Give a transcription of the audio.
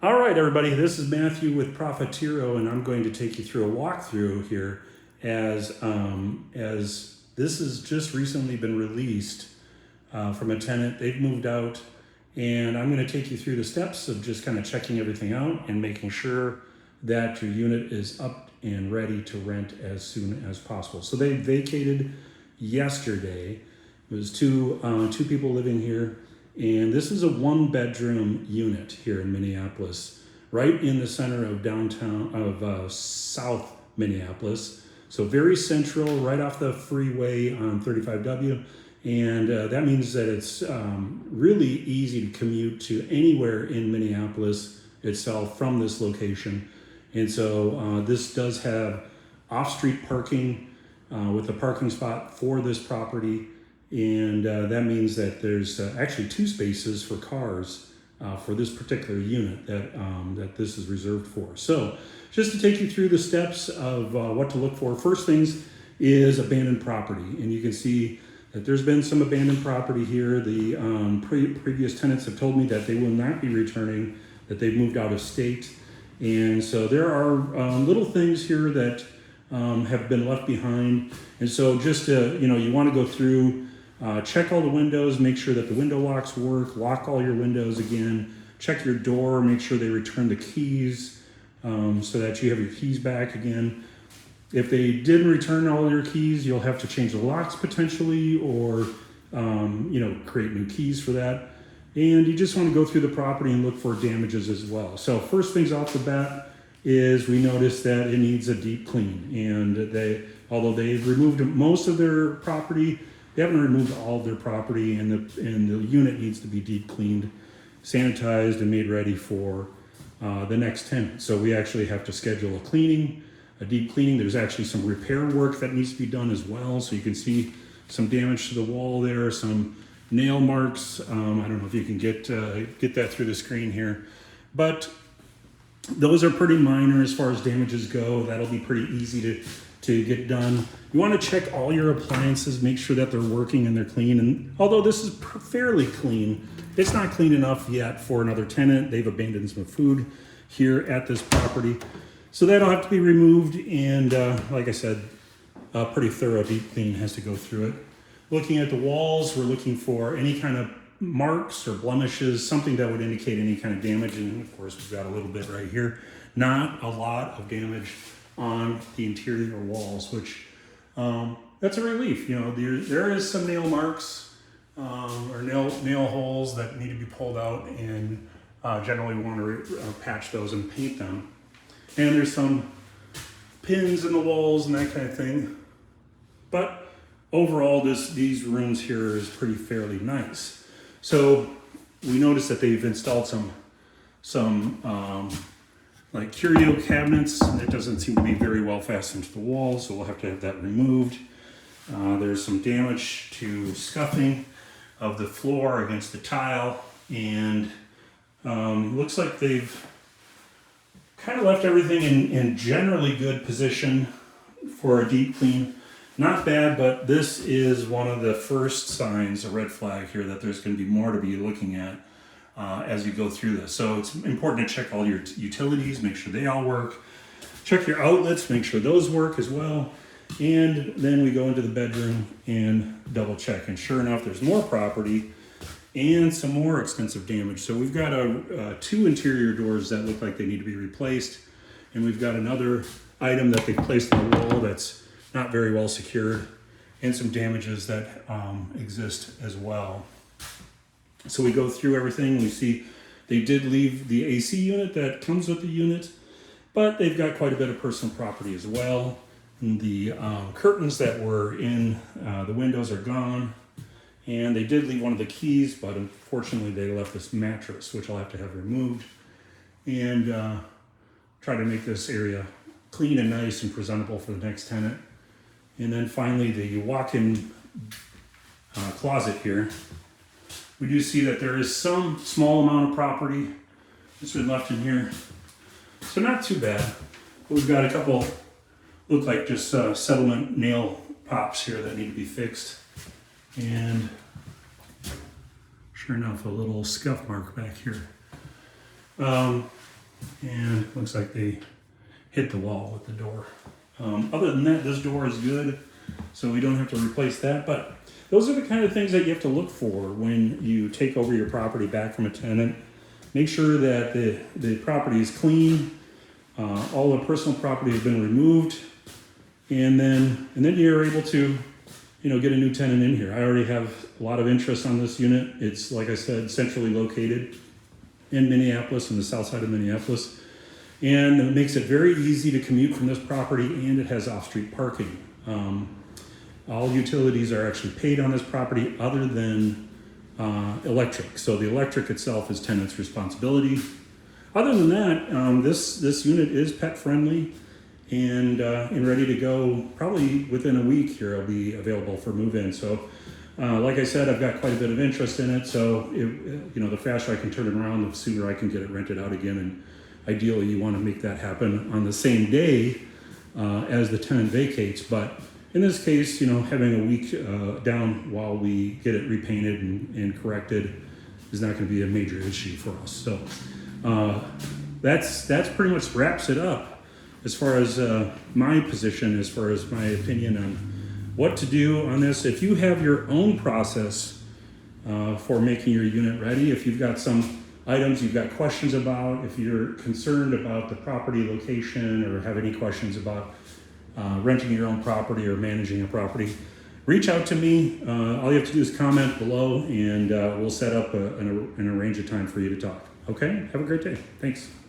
All right, everybody, this is Matthew with Profitero, and I'm going to take you through a walkthrough here as this has just recently been released from a tenant. They've moved out, and I'm going to take you through the steps of just kind of checking everything out and making sure that your unit is up and ready to rent as soon as possible. So they vacated yesterday. It was two people living here. And this is a one-bedroom unit here in Minneapolis, right in the center of downtown, of South Minneapolis. So very central, right off the freeway on 35W. And that means that it's really easy to commute to anywhere in Minneapolis itself from this location. And so this does have off-street parking with a parking spot for this property. And that means that there's actually 2 spaces for cars for this particular unit that this is reserved for. So just to take you through the steps of what to look for, first things is abandoned property. And you can see that there's been some abandoned property here. The previous tenants have told me that they will not be returning, that they've moved out of state. And so there are little things here that have been left behind. And so just you want to go through, check all the windows, make sure that the window locks work, lock all your windows again, check your door, make sure they return the keys so that you have your keys back again. If they didn't return all your keys, you'll have to change the locks potentially, or create new keys for that. And you just want to go through the property and look for damages as well. So first things off the bat is we noticed that it needs a deep clean. And although they've removed most of their property, they haven't removed all of their property, and the unit needs to be deep cleaned, sanitized, and made ready for the next tenant. So we actually have to schedule a deep cleaning. There's actually some repair work that needs to be done as well. So you can see some damage to the wall there, some nail marks. I don't know if you can get that through the screen here, but those are pretty minor as far as damages go. That'll be pretty easy to get done. You want to check all your appliances, make sure that they're working and they're clean. And although this is fairly clean, it's not clean enough yet for another tenant. They've abandoned some food here at this property. So that'll have to be removed. And like I said, a pretty thorough deep clean has to go through it. Looking at the walls, we're looking for any kind of marks or blemishes, something that would indicate any kind of damage. And of course, we've got a little bit right here. Not a lot of damage on the interior walls, which that's a relief. There is some nail marks or nail holes that need to be pulled out, and generally we want to patch those and paint them. And there's some pins in the walls and that kind of thing. But overall, these rooms here is fairly nice. So we noticed that they've installed some like curio cabinets that doesn't seem to be very well fastened to the wall, so we'll have to have that removed. There's some damage to scuffing of the floor against the tile, and looks like they've kind of left everything in generally good position for a deep clean. Not bad, but this is one of the first signs, a red flag here, that there's going to be more to be looking at as you go through this. So it's important to check all your utilities, make sure they all work. Check your outlets, make sure those work as well. And then we go into the bedroom and double check. And sure enough, there's more property and some more extensive damage. So we've got 2 interior doors that look like they need to be replaced. And we've got another item that they placed on the wall that's not very well secured, and some damages that exist as well. So we go through everything. We see they did leave the AC unit that comes with the unit, but they've got quite a bit of personal property as well. And the curtains that were in the windows are gone, and they did leave one of the keys, but unfortunately they left this mattress, which I'll have to have removed, and try to make this area clean and nice and presentable for the next tenant. And then finally, the walk-in closet here. We do see that there is some small amount of property that's been left in here. So not too bad. But we've got a couple, look like just settlement nail pops here that need to be fixed. And sure enough, a little scuff mark back here. And looks like they hit the wall with the door. Other than that, this door is good, so we don't have to replace that. But those are the kind of things that you have to look for when you take over your property back from a tenant. Make sure that the property is clean, all the personal property has been removed, and then you're able to, get a new tenant in here. I already have a lot of interest on this unit. It's, like I said, centrally located in Minneapolis, in the south side of Minneapolis. And it makes it very easy to commute from this property, and it has off-street parking. All utilities are actually paid on this property other than electric. So the electric itself is tenant's responsibility. Other than that, this unit is pet friendly and ready to go. Probably within a week here, it'll be available for move-in. So like I said, I've got quite a bit of interest in it. So the faster I can turn it around, the sooner I can get it rented out again. And ideally, you want to make that happen on the same day as the tenant vacates. But in this case, having a week down while we get it repainted and corrected is not going to be a major issue for us. So that's pretty much wraps it up as far as my position, as far as my opinion on what to do on this. If you have your own process for making your unit ready, if you've got some items you've got questions about, if you're concerned about the property location or have any questions about renting your own property or managing a property, reach out to me. All you have to do is comment below, and we'll set up and arrange a time for you to talk. Okay? Have a great day. Thanks.